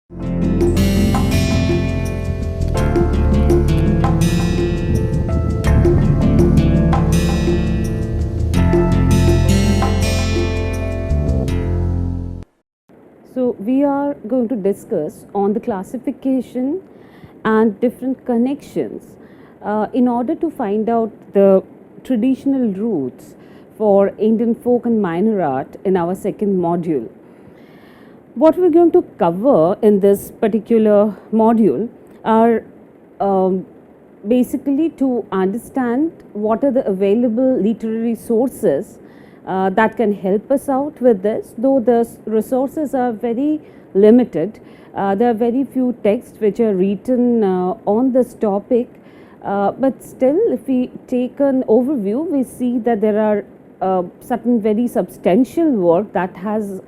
So we are going to discuss on the classification and different connections in order to find out the traditional roots for Indian folk and minor art in our second module. What we're going to cover in this particular module are basically to understand what are the available literary sources that can help us out with this, though the resources are very limited. There are very few texts which are written on this topic, but still, if we take an overview, we see that there are certain very substantial work that has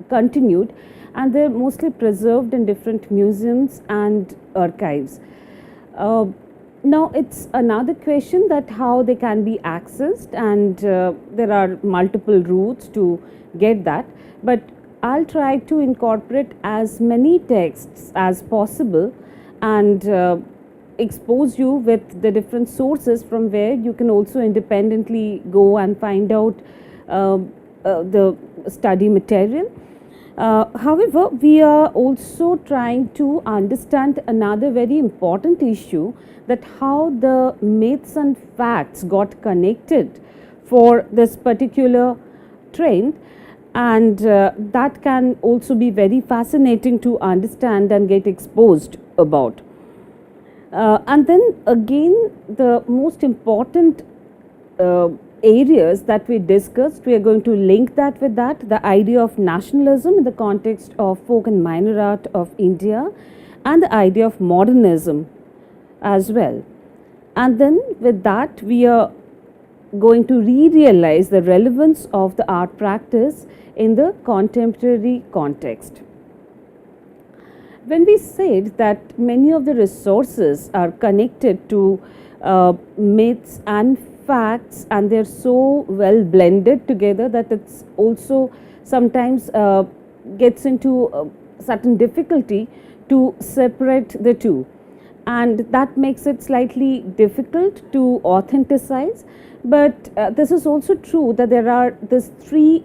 continued, and they're mostly preserved in different museums and archives. Now it's another question that how they can be accessed, and there are multiple routes to get that, but I'll try to incorporate as many texts as possible and expose you with the different sources from where you can also independently go and find out the study material. However, we are also trying to understand another very important issue, that how the myths and facts got connected for this particular trend, and that can also be very fascinating to understand and get exposed about. And then again, the most important areas that we discussed, we are going to link that with that, the idea of nationalism in the context of folk and minor art of India, and the idea of modernism as well. And then with that, we are going to re-realize the relevance of the art practice in the contemporary context. When we said that many of the resources are connected to myths and facts, and they're so well blended together that it's also sometimes gets into certain difficulty to separate the two, and that makes it slightly difficult to authenticize. But this is also true that there are these three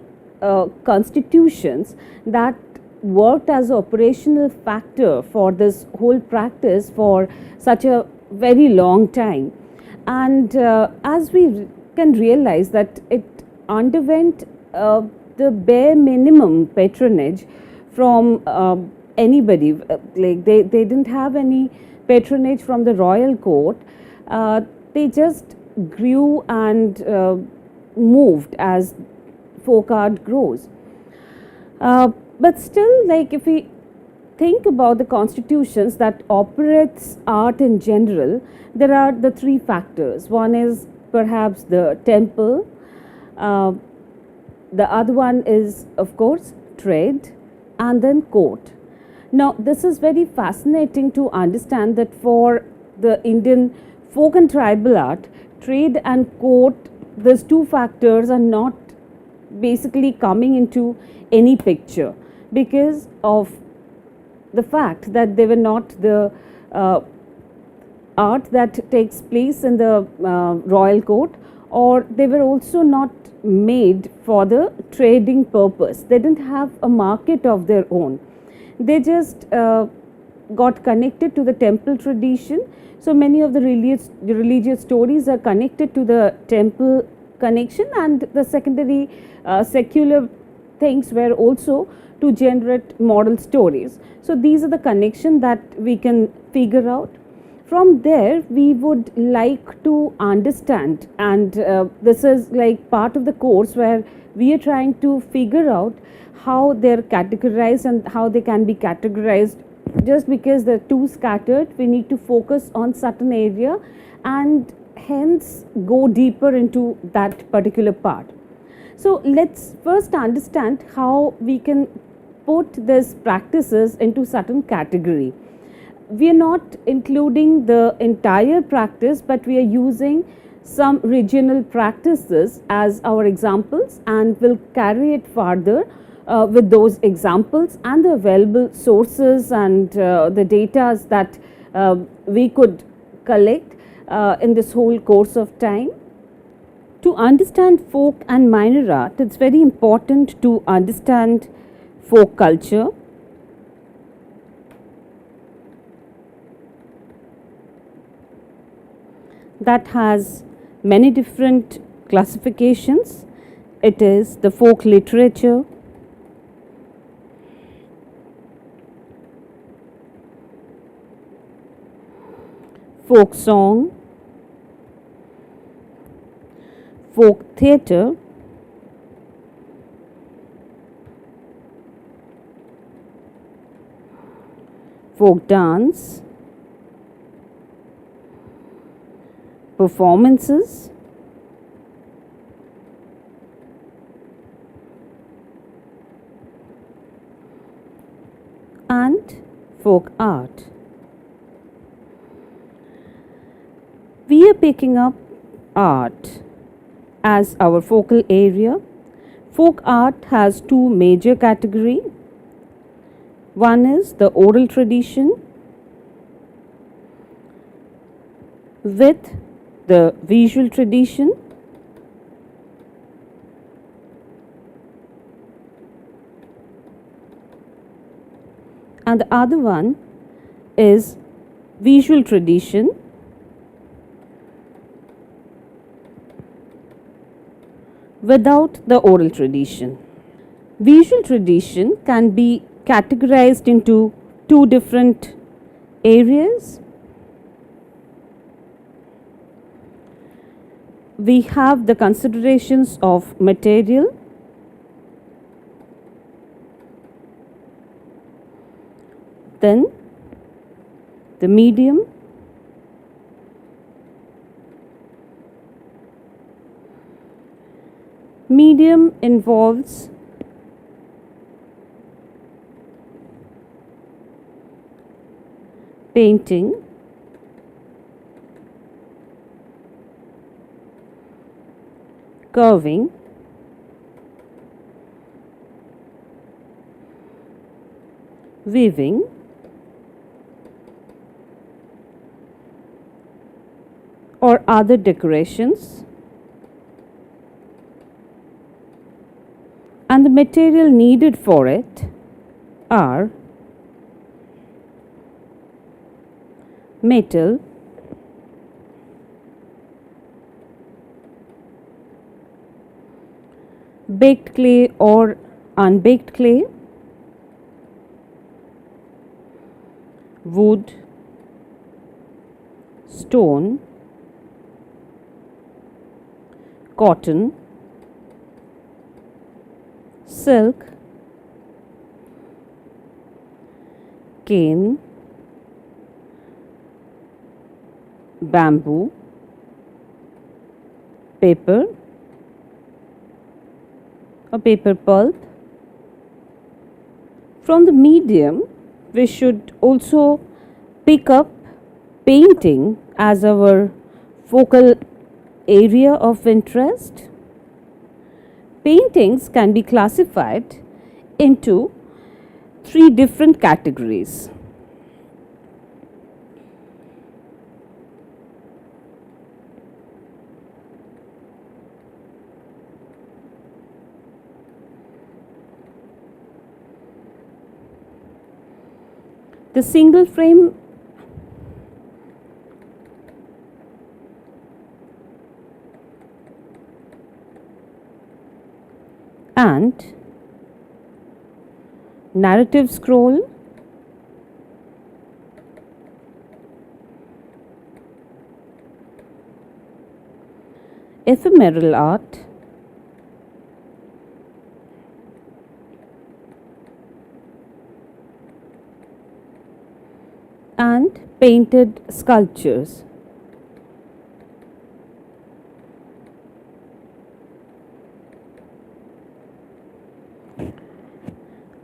constitutions that worked as an operational factor for this whole practice for such a very long time. And as we can realize that it underwent the bare minimum patronage from anybody, like they didn't have any patronage from the royal court. They just grew and moved as folk art grows. But still, like if we think about the constitutions that operates art in general, there are the three factors. One is perhaps the temple, the other one is of course trade, and then court. Now this is very fascinating to understand that for the Indian folk and tribal art, trade and court, these two factors are not basically coming into any picture because of the fact that they were not the art that takes place in the royal court, or they were also not made for the trading purpose. They didn't have a market of their own. They just got connected to the temple tradition. So many of the religious stories are connected to the temple connection, and the secondary secular things were also to generate moral stories. So these are the connection that we can figure out. From there, we would like to understand, and this is like part of the course where we are trying to figure out how they're categorized and how they can be categorized. Just because they're too scattered, we need to focus on certain area and hence go deeper into that particular part. So let's first understand how we can put these practices into certain category. We are not including the entire practice, but we are using some regional practices as our examples, and will carry it further with those examples and the available sources and the data that we could collect in this whole course of time. To understand folk and minor art, it's very important to understand folk culture. That has many different classifications. It is the folk literature, folk song, folk theatre, folk dance, performances, and folk art. We are picking up art as our focal area. Folk art has two major categories. One is the oral tradition with the visual tradition. And the other one is visual tradition without the oral tradition. Visual tradition can be categorized into two different areas. We have the considerations of material, then the medium, medium involves painting, carving, weaving, or other decorations, and the material needed for it are metal, baked clay or unbaked clay, wood, stone, cotton, silk, cane, bamboo, paper or paper pulp. From the medium, we should also pick up painting as our focal area of interest. Paintings can be classified into three different categories. The single frame and narrative scroll, ephemeral art, and painted sculptures.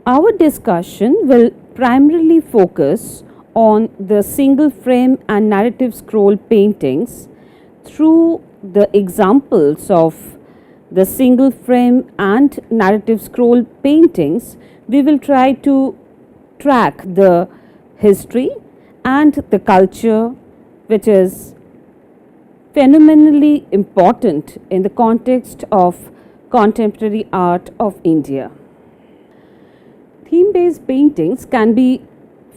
Our discussion will primarily focus on the single frame and narrative scroll paintings through the examples of the single frame and narrative scroll paintings, we will try to track the history and the culture, which is phenomenally important in the context of contemporary art of India. Theme based paintings can be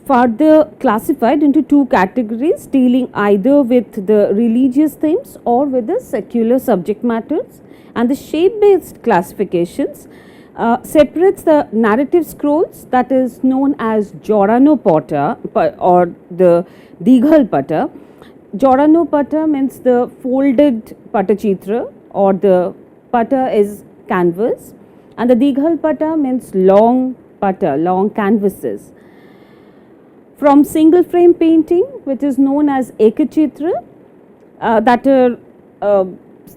further classified into two categories, dealing either with the religious themes or with the secular subject matters. And the shape based classifications separates the narrative scrolls, that is known as Jorano Pata or the Dighal Pata. Jorano Pata means the folded Patachitra, or the Pata is canvas, and the Dighal Pata means long Pata, long canvases. From single frame painting, which is known as Ekachitra, that are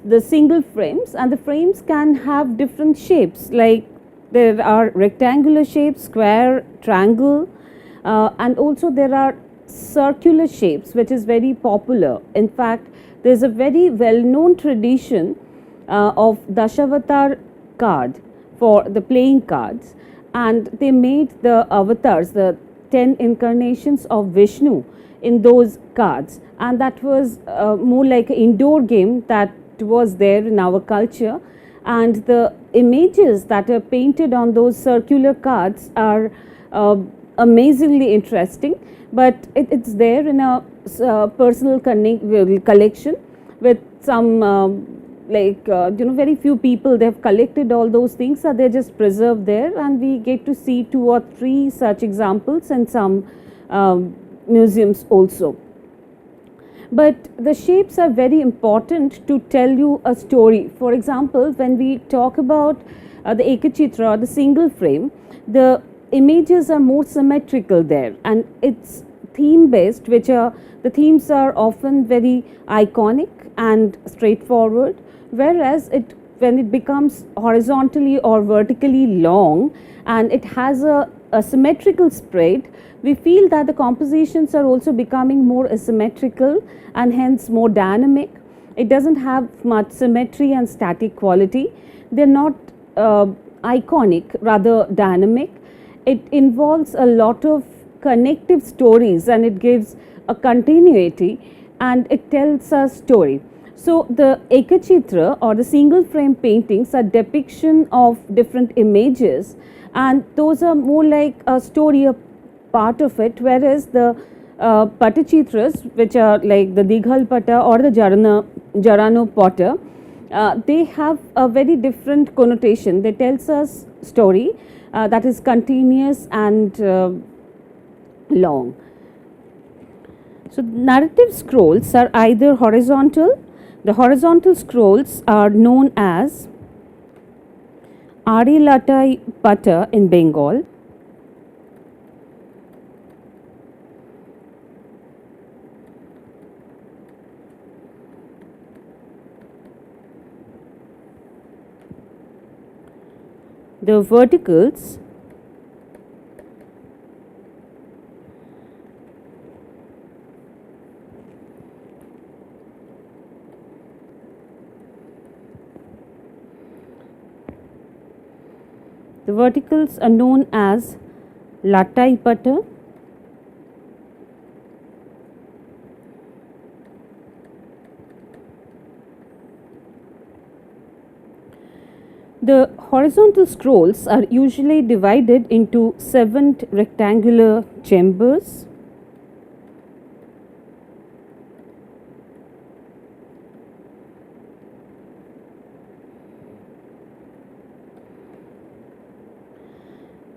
the single frames, and the frames can have different shapes, like there are rectangular shapes, square, triangle, and also there are circular shapes, which is very popular. In fact, there is a very well known tradition of Dashavatar card for the playing cards, and they made the avatars, the 10 incarnations of Vishnu in those cards, and that was more like an indoor game that was there in our culture. And the images that are painted on those circular cards are amazingly interesting, but it's there in a personal collection with some very few people. They have collected all those things, so they're just preserved there, and we get to see 2 or 3 such examples in some museums also. But the shapes are very important to tell you a story. For example, when we talk about the Ekachitra or the single frame, the images are more symmetrical there, and it's theme based, which are the themes are often very iconic and straightforward, whereas when it becomes horizontally or vertically long and it has a symmetrical spread, we feel that the compositions are also becoming more asymmetrical and hence more dynamic. It doesn't have much symmetry and static quality. They're not iconic, rather dynamic. It involves a lot of connective stories, and it gives a continuity, and it tells a story. So the Ekachitra or the single frame paintings are depiction of different images, and those are more like a story, a part of it, whereas the Patachitras, which are like the Dighal Pata or the Jarano Pata, they have a very different connotation. They tells us story that is continuous and long. So narrative scrolls are either horizontal. The horizontal scrolls are known as Ari Latai Pata in Bengal. The verticals are known as Latai Pata. The horizontal scrolls are usually divided into 7 rectangular chambers.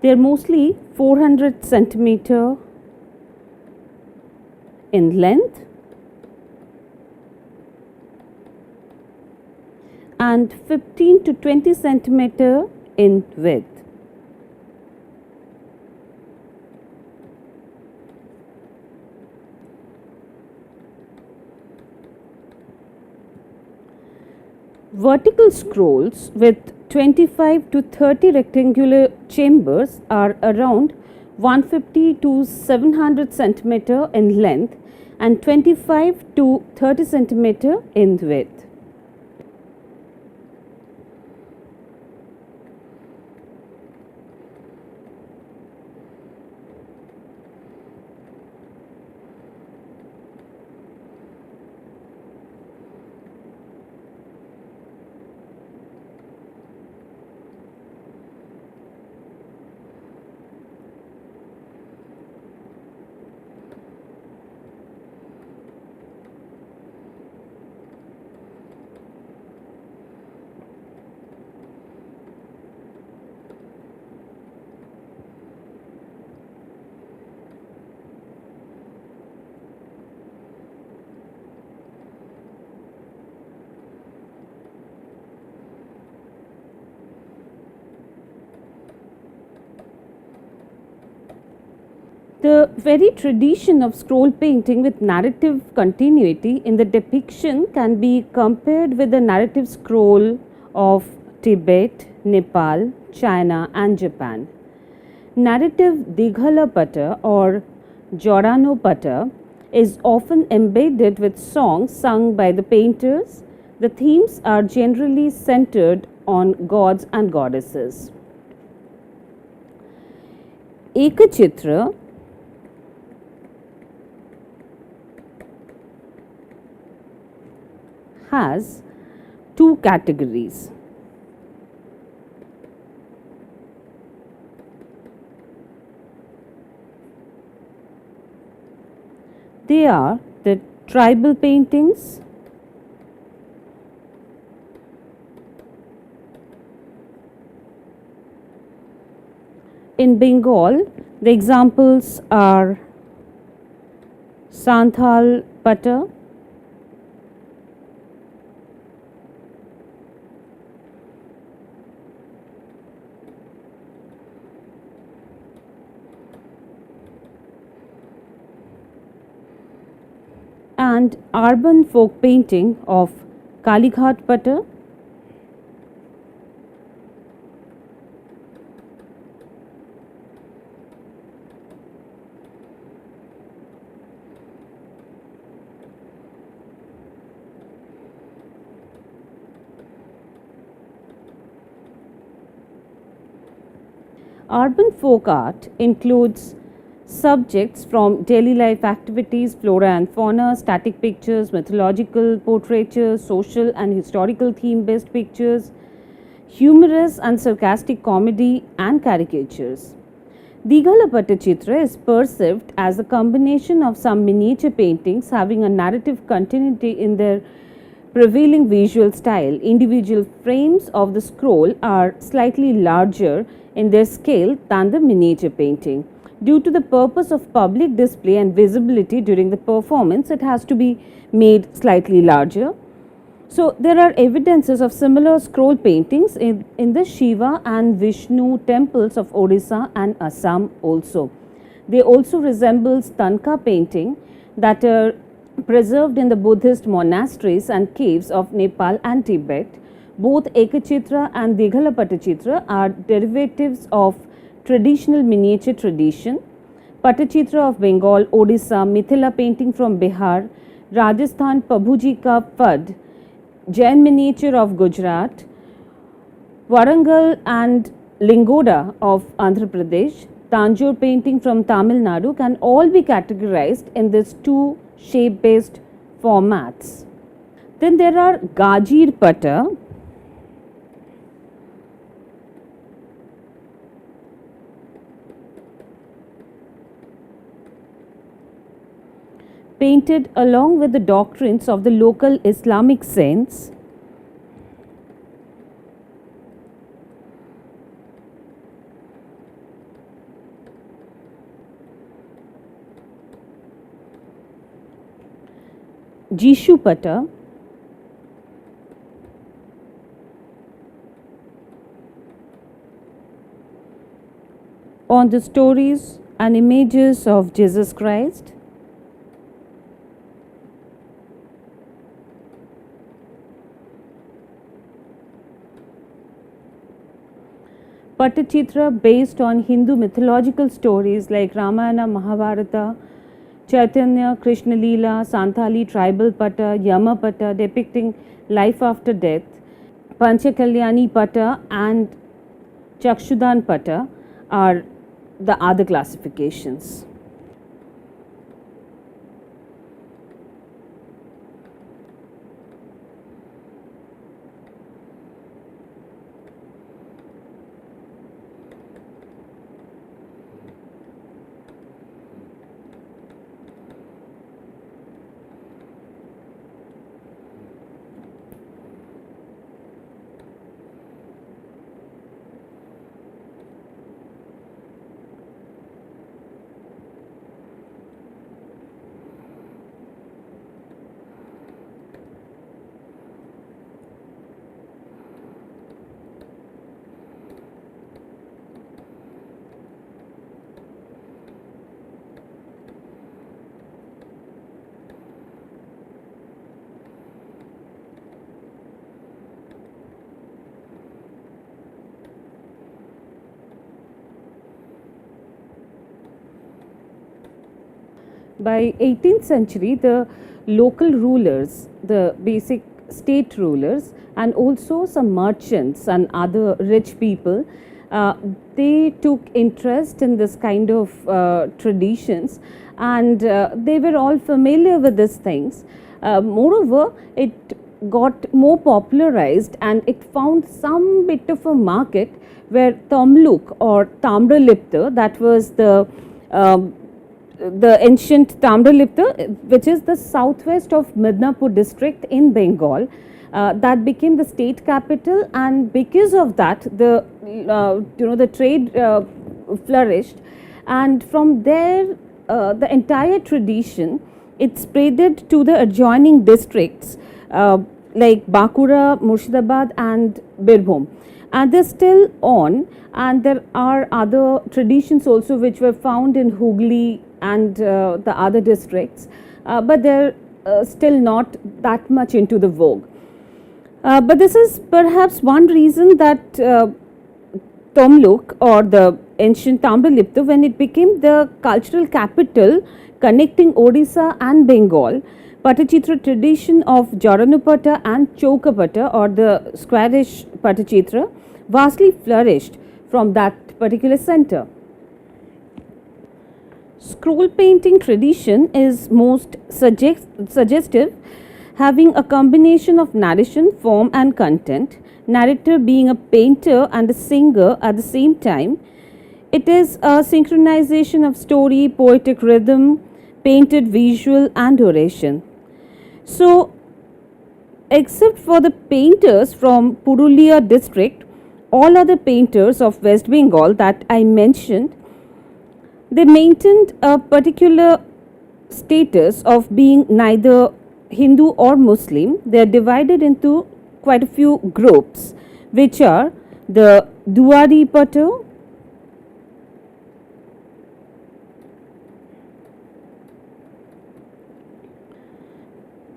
They are mostly 400 centimeter in length and 15 to 20 centimeter in width. Vertical scrolls with 25 to 30 rectangular chambers are around 150 to 700 centimeter in length and 25 to 30 centimeter in width. The very tradition of scroll painting with narrative continuity in the depiction can be compared with the narrative scroll of Tibet, Nepal, China, and Japan. Narrative Dighalapata or Joranopata is often embedded with songs sung by the painters. The themes are generally centered on gods and goddesses. Ekachitra has two categories. They are the tribal paintings, in Bengal. The examples are Santhal Pata, and urban folk painting of Kalighat Pata. Urban folk art includes subjects from daily life activities, flora and fauna, static pictures, mythological portraitures, social and historical theme based pictures, humorous and sarcastic comedy, and caricatures. Dighalapata Chitra is perceived as a combination of some miniature paintings having a narrative continuity in their prevailing visual style. Individual frames of the scroll are slightly larger in their scale than the miniature painting. Due to the purpose of public display and visibility during the performance, it has to be made slightly larger. So, there are evidences of similar scroll paintings in the Shiva and Vishnu temples of Odisha and Assam also. They also resemble Tanka painting that are preserved in the Buddhist monasteries and caves of Nepal and Tibet. Both Ekachitra and Dighalapata Chitra are derivatives of traditional miniature tradition. Patachitra of Bengal, Odisha, Mithila painting from Bihar, Rajasthan Pabhuji Ka Pad, Jain miniature of Gujarat, Warangal and Lingoda of Andhra Pradesh, Tanjore painting from Tamil Nadu can all be categorized in these two shape based formats. Then there are Gajir Pata, painted along with the doctrines of the local Islamic saints. Jishu Pata, on the stories and images of Jesus Christ. Patachitra based on Hindu mythological stories like Ramayana, Mahabharata, Chaitanya, Krishna Leela, Santali tribal Pata, Yama Pata depicting life after death, Panchakalyani Pata and Chakshudan Pata are the other classifications. by 18th century, the local rulers, the basic state rulers, and also some merchants and other rich people, uh, they took interest in this kind of traditions, and they were all familiar with these things. Moreover, it got more popularized and it found some bit of a market where Tamluk or Tamralipta, that was the ancient Tamralipta, which is the southwest of Midnapur district in Bengal, that became the state capital, and because of that, the trade flourished, and from there, the entire tradition it spreaded to the adjoining districts like Bakura, Murshidabad, and Birbhum, and they're still on. And there are other traditions also which were found in Hooghly and the other districts, but they're still not that much into the vogue. But this is perhaps one reason that Tamluk or the ancient Tamralipta, when it became the cultural capital connecting Odisha and Bengal, Patachitra tradition of Jaranupata and Choukapata or the squarish Patachitra vastly flourished from that particular center. Scroll painting tradition is most suggestive, having a combination of narration, form, and content, narrator being a painter and a singer at the same time. It is a synchronization of story, poetic rhythm, painted visual, and oration. So, except for the painters from Purulia district, all other painters of West Bengal that I mentioned, they maintained a particular status of being neither Hindu or Muslim. They are divided into quite a few groups, which are the Duari Pato,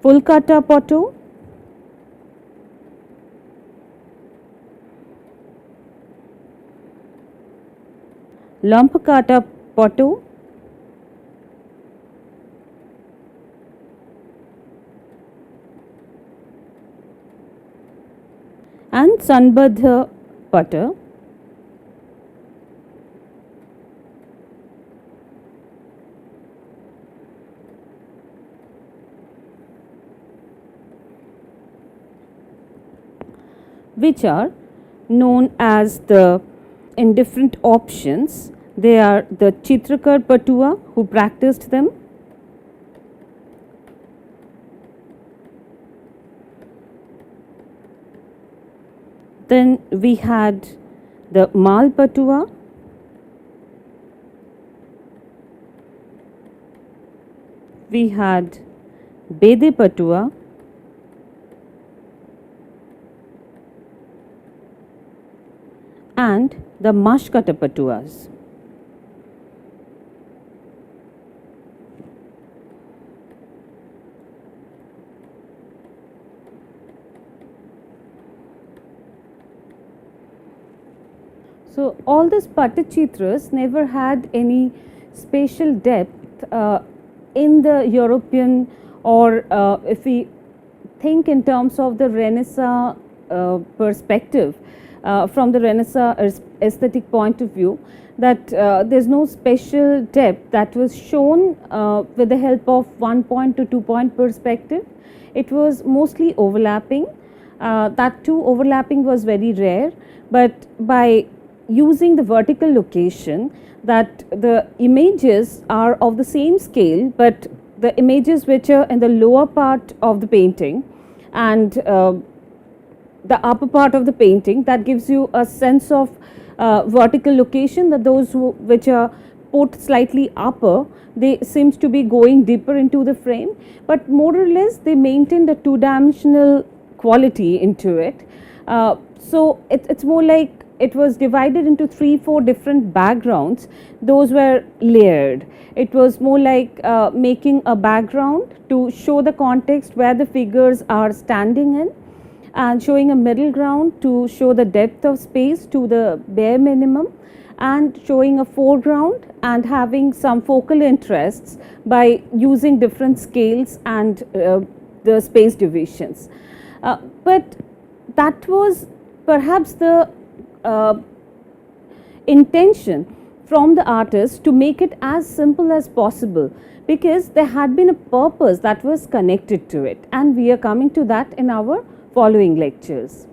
Fulkata Pato, Lampakata Pato, and Sanbadha Pata. Which are known as the, in different options, they are the Chitrakar Patua who practiced them, then we had the Mal Patua, we had Bede Patua, and the Mashkata Patuas. So, all these Patachitras never had any spatial depth in the European, or if we think in terms of the Renaissance perspective, from the Renaissance aesthetic point of view, that there is no special depth that was shown with the help of 1 point to 2 point perspective. It was mostly overlapping. That too, overlapping was very rare, but by using the vertical location, that the images are of the same scale, but the images which are in the lower part of the painting and the upper part of the painting, that gives you a sense of vertical location, that those which are put slightly upper, they seems to be going deeper into the frame, but more or less they maintain the two-dimensional quality into it. So it's more like it was divided into 3-4 different backgrounds. Those were layered. It was more like making a background to show the context where the figures are standing in, and showing a middle ground to show the depth of space to the bare minimum, and showing a foreground and having some focal interests by using different scales and the space divisions. But that was perhaps the intention from the artist to make it as simple as possible, because there had been a purpose that was connected to it, and we are coming to that in our following lectures.